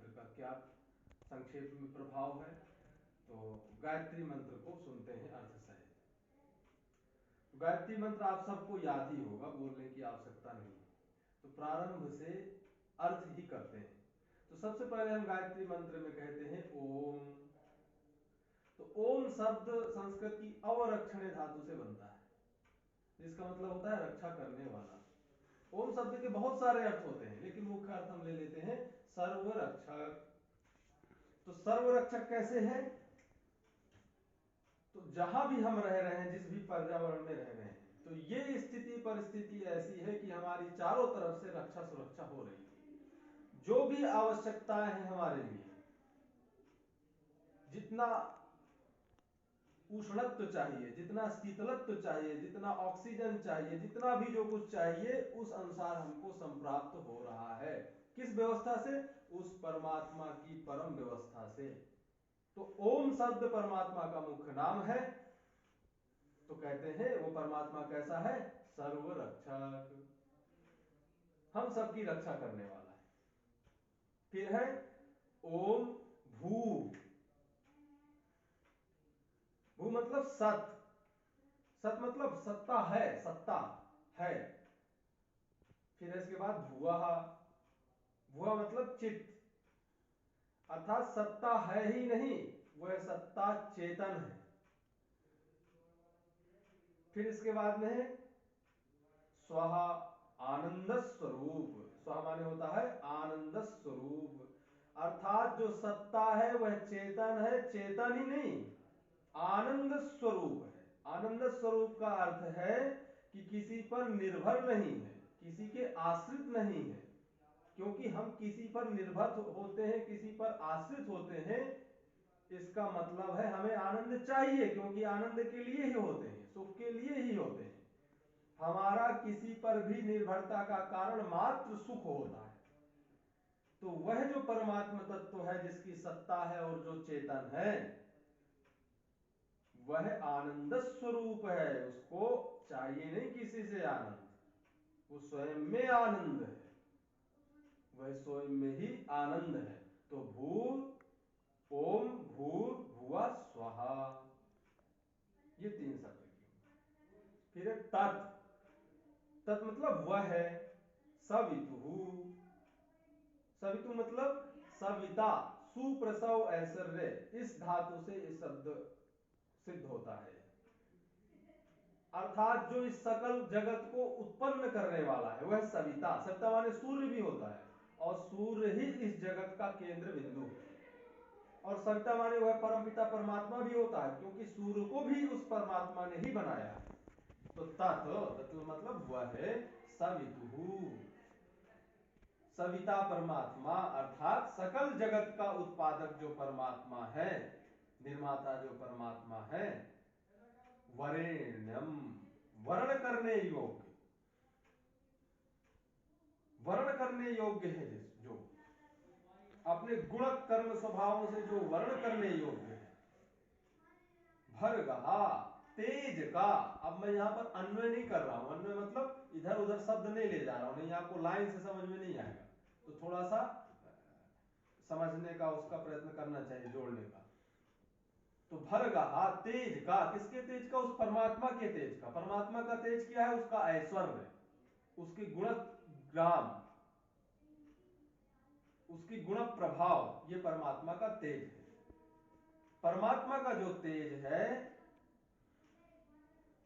मंत्र का क्या संक्षेप में प्रभाव है। तो गायत्री मंत्र को सुनते हैं अर्थ सहित। गायत्री मंत्र आप सबको याद ही होगा, बोलने की आवश्यकता नहीं है, तो प्रारंभ से अर्थ ही करते हैं। तो सबसे पहले हम गायत्री मंत्र में कहते हैं ओम। तो ओम शब्द संस्कृत की अवरक्षणे धातु से बनता है, जिसका मतलब होता है रक्षा करने वाला। ओम शब्द के बहुत सारे अर्थ होते हैं, लेकिन मुख्य अर्थ हम ले लेते हैं सर्वरक्षक। तो सर्वरक्षक कैसे है? तो जहां भी हम रह रहे हैं, जिस भी पर्यावरण में रह रहे हैं, तो ये स्थिति परिस्थिति ऐसी है कि हमारी चारों तरफ से रक्षा सुरक्षा हो रही है। जो भी आवश्यकताएं हैं हमारे लिए, जितना उष्णत्व चाहिए, जितना शीतलत्व चाहिए, जितना ऑक्सीजन चाहिए, जितना भी जो कुछ चाहिए, उस अनुसार हमको संप्राप्त हो रहा है। किस व्यवस्था से? उस परमात्मा की परम व्यवस्था से। तो ओम शब्द परमात्मा का मुख्य नाम है। तो कहते हैं वो परमात्मा कैसा है? सर्वरक्षक, हम सबकी रक्षा करने वाला है। फिर है ओम भू। भू मतलब सत, सत मतलब सत्ता है, सत्ता है। फिर इसके बाद भुआ। भुआ मतलब चित्त, अर्थात सत्ता है ही नहीं, वह सत्ता चेतन है। फिर इसके बाद में है स्वाहा, आनंद स्वरूप। स्वाहा माने होता है आनंद स्वरूप, अर्थात जो सत्ता है वह चेतन है, चेतन ही नहीं आनंद स्वरूप है। आनंद स्वरूप का अर्थ है कि किसी पर निर्भर नहीं है, किसी के आश्रित नहीं है। क्योंकि हम किसी पर निर्भर होते हैं, किसी पर आश्रित होते हैं, इसका मतलब है हमें आनंद चाहिए, क्योंकि आनंद के लिए ही होते हैं, सुख के लिए ही होते हैं। हमारा किसी पर भी निर्भरता का कारण मात्र सुख होता है। तो वह जो परमात्मा तत्व है, जिसकी सत्ता है और जो चेतन है, वह आनंद स्वरूप है। उसको चाहिए नहीं किसी से आनंद, वो स्वयं में आनंद है, वह स्वयं में ही आनंद है। तो भूर ओम, भूर भुआ स्वाहा, ये तीन शब्द की। फिर तत्, तत् मतलब वह है। सवितु, सवितु मतलब सविता, सुप्रसव ऐश्वर्य, इस धातु से इस शब्द सिद्ध होता है। अर्थात जो इस सकल जगत को उत्पन्न करने वाला है वह सविता। सविता माने सूर्य भी होता है, और सूर्य ही इस जगत का केंद्र बिंदु है। और सविता माने वह परमपिता परमात्मा भी होता है, क्योंकि सूर्य को भी उस परमात्मा ने ही बनाया है। तो तत् मतलब वह है सवितु, सविता परमात्मा, अर्थात सकल जगत का उत्पादक जो परमात्मा है, निर्माता जो परमात्मा है। वरेण्यम, वर्ण करने योग्य, वर्ण करने योग्य है, जो अपने गुण कर्म स्वभावों से जो वर्ण करने योग्य है। भर्गहा, तेज का। अब मैं यहां पर अन्वय नहीं कर रहा हूं, अन्वय मतलब इधर उधर शब्द नहीं ले जा रहा हूं, नहीं आपको लाइन से समझ में नहीं आएगा, तो थोड़ा सा समझने का उसका प्रयत्न करना चाहिए, जोड़ने का। तो भर्गहा, तेज का, किसके तेज का? उस परमात्मा के तेज का। परमात्मा का तेज क्या है? उसका ऐश्वर्य, उसके गुण ग्राम, उसकी गुण प्रभाव, ये परमात्मा का तेज है। परमात्मा का जो तेज है,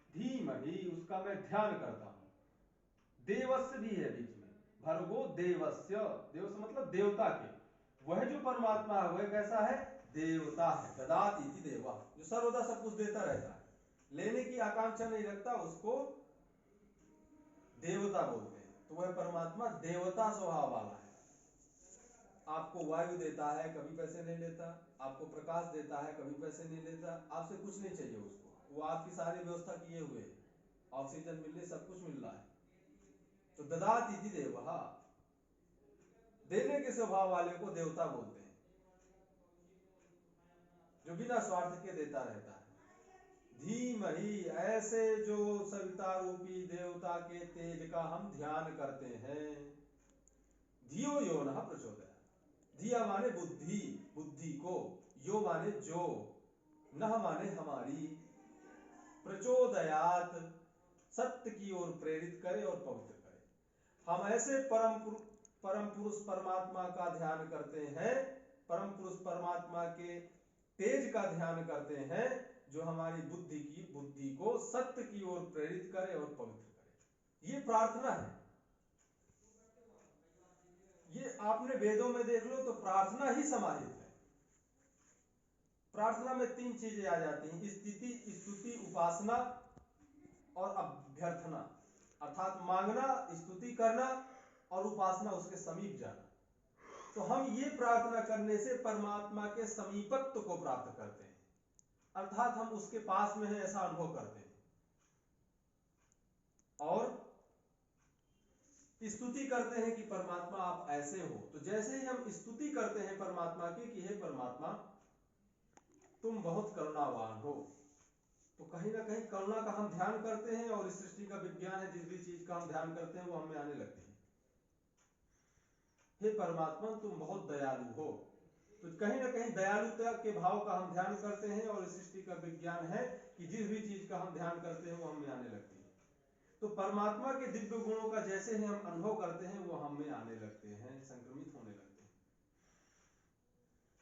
धीमहि, उसका मैं ध्यान करता हूं। देवस्य भी है बीच में, भर्गो देवस्य, देवस्य मतलब देवता के। वह जो परमात्मा है वह कैसा है? देवता है। ददाति इति देवा, जो सर्वदा सब कुछ देता रहता है, लेने की आकांक्षा नहीं रखता, उसको देवता बोलते हैं। तो वह परमात्मा देवता स्वभाव वाला है। आपको वायु देता है, कभी पैसे नहीं लेता। आपको प्रकाश देता है, कभी पैसे नहीं लेता। आपसे कुछ नहीं चाहिए उसको, वो आपकी सारी व्यवस्था किए हुए है, ऑक्सीजन मिल रही, सब कुछ मिल रहा है। तो ददाति इति देवः, देने के स्वभाव वाले को देवता बोलते हैं, जो बिना स्वार्थ के देता रहता है। धीमहि, ऐसे जो सविता रूपी देवता के तेज का हम ध्यान करते हैं। धियो यो नः प्रचोदयात्, धिया माने बुद्धि, बुद्धि को, यो माने जो, नह माने हमारी, प्रचोदयात सत्य की ओर प्रेरित करे और पवित्र करे। हम ऐसे परम पुरुष परमात्मा का ध्यान करते हैं, परम पुरुष परमात्मा के तेज का ध्यान करते हैं जो हमारी बुद्धि को सत्य की ओर प्रेरित करे और पवित्र करे। ये प्रार्थना है। ये आपने वेदों में देख लो तो प्रार्थना ही समाहित है। प्रार्थना में तीन चीजें आ जाती हैं, स्थिति, स्तुति, उपासना और अभ्यर्थना, अर्थात मांगना, स्तुति करना और उपासना, उसके समीप जाना। तो हम ये प्रार्थना करने से परमात्मा के समीपत्व को प्राप्त करते हैं, अर्थात हम उसके पास में हैं ऐसा अनुभव करते हैं। और स्तुति करते हैं कि परमात्मा आप ऐसे हो। तो जैसे ही हम स्तुति करते हैं परमात्मा की कि हे परमात्मा तुम बहुत करुणावान हो, तो कहीं ना कहीं करुणा का हम ध्यान करते हैं और इस सृष्टि का विज्ञान है, जिस भी चीज का हम ध्यान करते हैं वो हमें आने लगती है। हे परमात्मा तुम बहुत दयालु हो, तो कहीं ना कहीं दयालुता के भाव का हम ध्यान करते हैं और इस सृष्टि का विज्ञान है कि जिस भी चीज का हम ध्यान करते हैं वो हमें आने लगती है। तो परमात्मा के दिव्य गुणों का जैसे ही हम अनुभव करते हैं वो हमें आने लगते हैं, संक्रमित होने लगते हैं।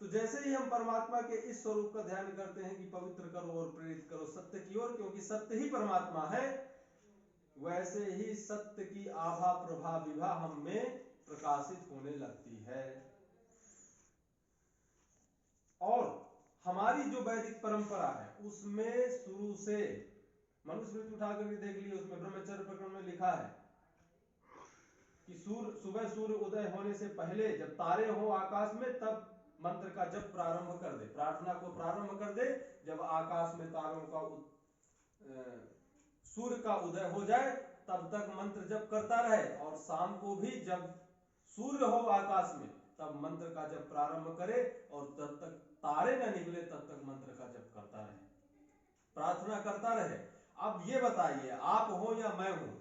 तो जैसे ही हम परमात्मा के इस स्वरूप का ध्यान करते हैं कि पवित्र करो और प्रेरित करो सत्य की ओर, क्योंकि सत्य ही परमात्मा है, वैसे ही सत्य की आभा प्रभा विभा हम में प्रकाशित होने लगती है। और हमारी जो वैदिक परंपरा है उसमें शुरू से, मनुस्मृति उठा करके देख लिए, उसमें ब्रह्मचर्य प्रकरण में लिखा है कि सुबह सूर्य उदय होने से पहले जब तारे हो आकाश में तब मंत्र का जप प्रारंभ कर दे, प्रार्थना को प्रारंभ कर दे। जब आकाश में तारों का सूर्य का उदय हो जाए तब तक मंत्र जप करता रहे, और शाम को भी जब सूर्य हो आकाश में तब मंत्र का जप प्रारंभ करे, और तब तक तारे न निकले तब तक मंत्र का जप करता रहे, प्रार्थना करता रहे। अब ये बताइए, आप हो या मैं हूं,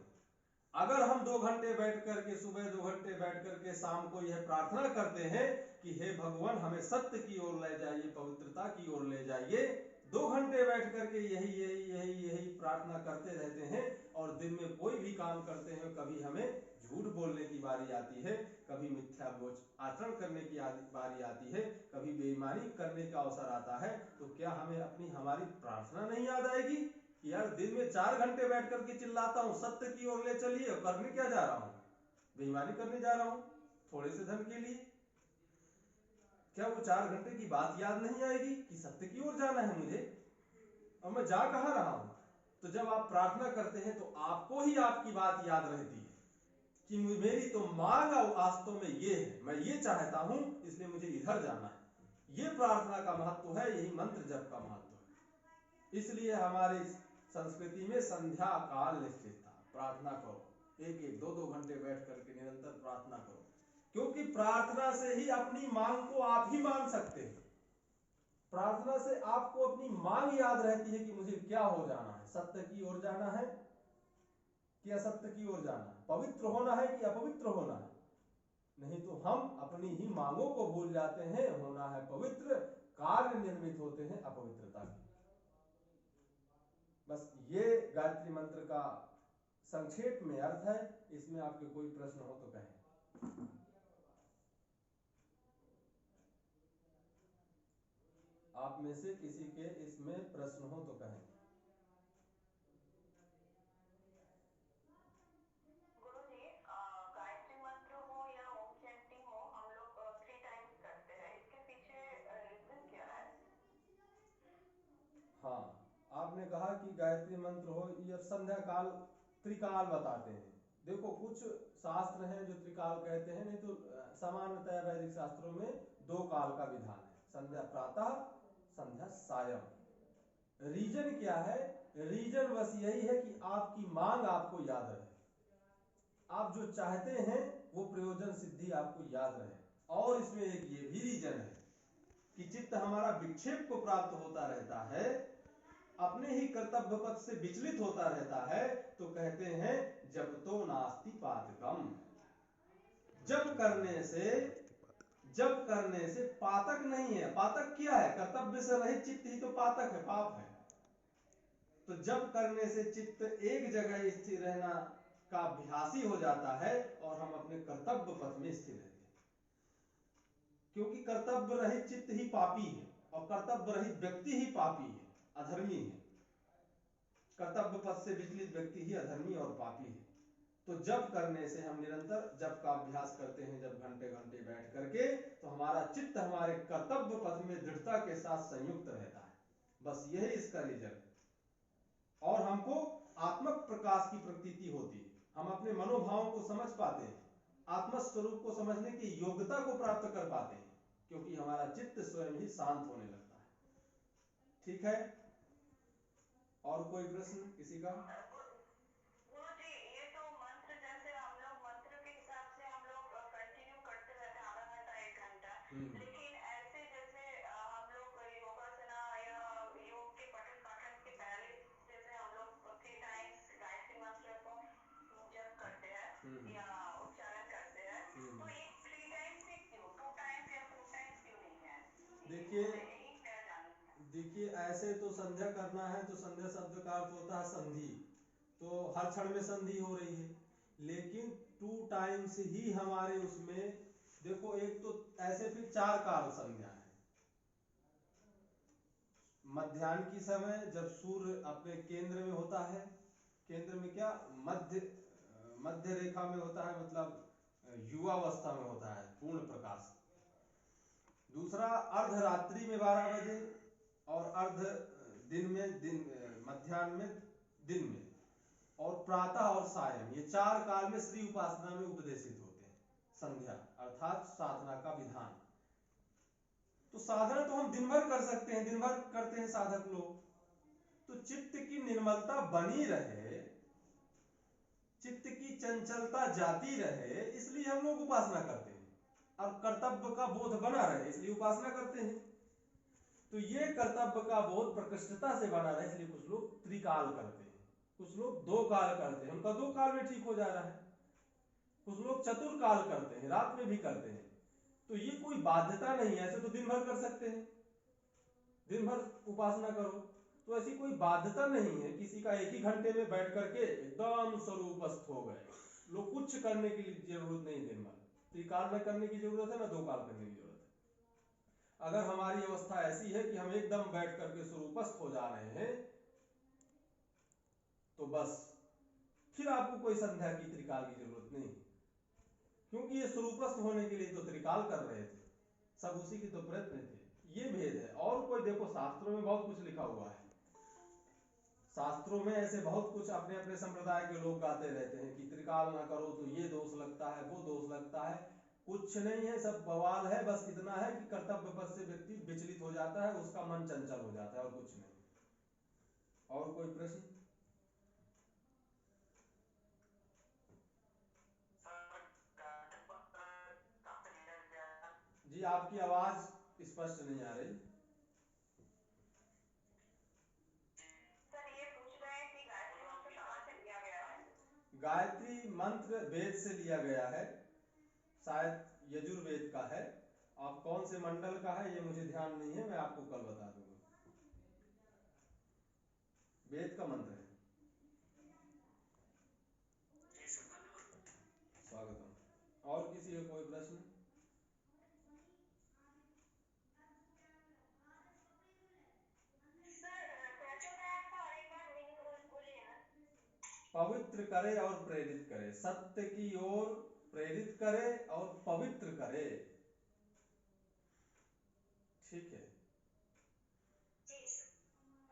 अगर हम 2 घंटे बैठ करके, सुबह 2 घंटे बैठ करके शाम को यह प्रार्थना करते हैं कि हे भगवान हमें सत्य की ओर ले जाइए, पवित्रता की ओर ले जाइए, 2 घंटे बैठ करके यही यही यही यही प्रार्थना करते रहते हैं, और दिन में कोई भी काम करते हैं, कभी हमें झूठ बोलने की बारी आती है, कभी मिथ्या आचरण करने की बारी आती है, कभी बेईमानी करने का अवसर आता है, तो क्या हमें हमारी प्रार्थना नहीं याद आएगी कि यार दिन में 4 घंटे बैठ करके चिल्लाता हूं सत्य की ओर ले चलिए, करने क्या जा रहा हूं, बेईमानी करने जा रहा हूं थोड़े से धन के लिए? क्या वो 4 घंटे की बात याद नहीं आएगी कि सत्य की ओर जाना है मुझे, और मैं जा कहां रहा हूं? तो जब आप प्रार्थना करते हैं तो आपको ही आपकी बात याद रहती है कि मेरी तो मांग वास्तव में ये है, मैं ये चाहता हूं इसलिए मुझे इधर जाना है। ये प्रार्थना का महत्व है, यही मंत्र जप का महत्व है। इसलिए हमारी संस्कृति में संध्या काल निश्चित था, प्रार्थना करो, 1-1, 2-2 घंटे बैठ करके निरंतर प्रार्थना करो, क्योंकि प्रार्थना से ही अपनी मांग को आप ही मान सकते हैं। प्रार्थना से आपको अपनी मांग याद रहती है कि मुझे क्या हो जाना है, सत्य की ओर जाना है कि असत्य की ओर जाना है, पवित्र होना है कि अपवित्र होना है। नहीं तो हम अपनी ही मांगों को भूल जाते हैं, होना है पवित्र, कार्य निर्मित होते हैं अपवित्रता की। बस ये गायत्री मंत्र का संक्षेप में अर्थ है। इसमें आपके कोई प्रश्न हो तो कहें। आप में से किसी के इसमें प्रश्न हो तो कहें। गुरुजी, गायत्री मंत्र हो या ओम चैंटिंग हो, हम लोग 3 टाइम्स करते हैं, इसके पीछे रीजन क्या है? हाँ, आपने कहा कि गायत्री मंत्र हो या संध्या काल, त्रिकाल बताते हैं। देखो कुछ शास्त्र हैं जो त्रिकाल कहते हैं, नहीं तो सामान्यतः वैदिक शास्त्रों में 2 काल का विधान है, संध्या प्रातः, संध्या सायं। रीजन क्या है? रीजन बस यही है कि आपकी मांग आपको याद रहे, आप जो चाहते हैं वो प्रयोजन सिद्धि आपको याद रहे। और इसमें एक ये भी रीजन है कि चित्त हमारा विक्षेप को प्राप्त होता रहता है, अपने ही कर्तव्य पथ से विचलित होता रहता है, तो कहते हैं जब तो नास्ति पातकम, जब करने से जब करने से पातक नहीं है। पातक क्या है? कर्तव्य से रहित चित्त ही तो पातक है, पाप है। तो जब करने से चित्त एक जगह स्थिर रहना का अभ्यासी हो जाता है और हम अपने कर्तव्य पथ में स्थिर रहते हैं। क्योंकि कर्तव्य रहित चित्त ही पापी है और कर्तव्य रहित व्यक्ति ही पापी है, अधर्मी है। कर्तव्य पथ से विचलित व्यक्ति ही अधर्मी और पापी है। तो जब करने से हम निरंतर जब का अभ्यास करते हैं, जब घंटे घंटे बैठ करके, तो हमारा चित्त हमारे कर्तव्य पथ में दृढ़ता के साथ संयुक्त रहता है। बस यही इसका रिजल्ट। और हमको आत्मक प्रकाश की प्रतीति होती है। हम अपने मनोभावों को समझ पाते हैं, आत्म स्वरूप को समझने की योग्यता को प्राप्त कर पाते हैं, क्योंकि हमारा चित्त स्वयं ही शांत होने लगता है। ठीक है, और कोई प्रश्न किसी का? गुरु जी, ये तो मंत्र जैसे हम लोग मंत्र के हिसाब से हम लोग कंटिन्यू करते रहते हैं आधा घंटा 1 घंटा, लेकिन ऐसे जैसे हम लोग योगासना या योग के पठन पाठन के पहले जैसे हम लोग 3 टाइम्स गायत्री मंत्र को जप करते हैं या उच्चारण करते हैं, तो ये 3 टाइम्स ही क्यों, 2 टाइम्स या 4 टाइम्स क्यों नहीं है? देखिए यही मेरा जानना है। देखिए ऐसे तो संध्या करना है तो संध्या शब्द का अर्थ होता है संधि, तो हर क्षण में संधि हो रही है। लेकिन 2 टाइम्स ही हमारे उसमें, देखो एक तो ऐसे फिर 4 काल संध्या है। मध्याह्न की समय जब सूर्य अपने केंद्र में होता है, केंद्र में क्या, मध्य रेखा में होता है, मतलब युवावस्था में होता है, पूर्ण प्रकाश। दूसरा अर्धरात्रि में 12 बजे, और अर्ध दिन में, मध्याह्न में, दिन में, और प्रातः और सायं, ये 4 काल में श्री उपासना में उपदेशित होते हैं संध्या, अर्थात साधना का विधान। तो साधना तो हम दिन भर कर सकते हैं, दिन भर करते हैं साधक लोग। तो चित्त की निर्मलता बनी रहे, चित्त की चंचलता जाती रहे, इसलिए हम लोग उपासना करते हैं। और कर्तव्य का बोध बना रहे, इसलिए उपासना करते हैं। तो ये कर्तव्य का बोध प्रकृष्टता से बना रहे, इसलिए कुछ लोग त्रिकाल करते हैं, कुछ लोग 2 काल करते हैं, उनका 2 काल में ठीक हो जा रहा है। कुछ लोग चतुर्काल करते हैं, रात में भी करते हैं। तो ये कोई बाध्यता नहीं है, ऐसे तो दिन भर कर सकते हैं, दिन भर उपासना करो, तो ऐसी कोई बाध्यता नहीं है किसी का 1 ही घंटे में बैठ करके एकदम स्वरूपस्थ हो गए। लोग कुछ करने की जरूरत नहीं, दिन भर त्रिकाल में करने की जरूरत है ना 2 काल करने की जरूरत है। अगर हमारी अवस्था ऐसी है कि हम एकदम बैठ करके स्वरूपस्थ हो जा रहे हैं, तो बस फिर आपको कोई संध्या की त्रिकाल की जरूरत नहीं, क्योंकि ये स्वरूपस्थ होने के लिए तो त्रिकाल कर रहे थे, सब उसी के तो प्रयत्न थे। ये भेद है। और कोई देखो, शास्त्रों में बहुत कुछ लिखा हुआ है, शास्त्रों में ऐसे बहुत कुछ अपने अपने संप्रदाय के लोग गाते रहते हैं कि त्रिकाल ना करो तो ये दोष लगता है, वो दोष लगता है। कुछ नहीं है, सब बवाल है। बस इतना है कि कर्तव्य पथ से व्यक्ति विचलित हो जाता है, उसका मन चंचल हो जाता है, और कुछ नहीं। और कोई प्रश्न? जी आपकी आवाज स्पष्ट नहीं आ रही। सर ये पूछ रहे हैं कि गायत्री मंत्र कहाँ से लिया गया है? गायत्री मंत्र वेद से लिया गया है, शायद यजुर्वेद का है। आप कौन से मंडल का है ये मुझे ध्यान नहीं है, मैं आपको कल बता दूंगा। वेद का मंत्र है। स्वागतम। और किसी का कोई प्रश्न? पवित्र करे और प्रेरित करे, सत्य की ओर प्रेरित करे और पवित्र करे। ठीक है,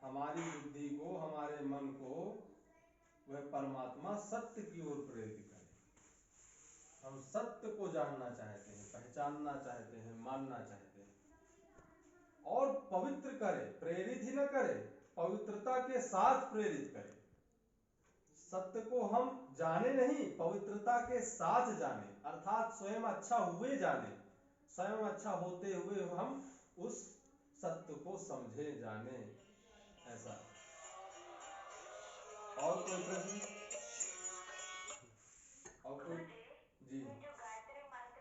हमारी बुद्धि को, हमारे मन को वह परमात्मा सत्य की ओर प्रेरित करे। हम सत्य को जानना चाहते हैं, पहचानना चाहते हैं, मानना चाहते हैं। और पवित्र करे, प्रेरित ही न करे, पवित्रता के साथ प्रेरित करे। सत्य को हम जाने नहीं, पवित्रता के साथ जाने, अर्थात स्वयं अच्छा हुए जाने, स्वयं अच्छा होते हुए हम उस सत्य को समझे, जाने, ऐसा। और कोई प्रश्न? और कोई? जी।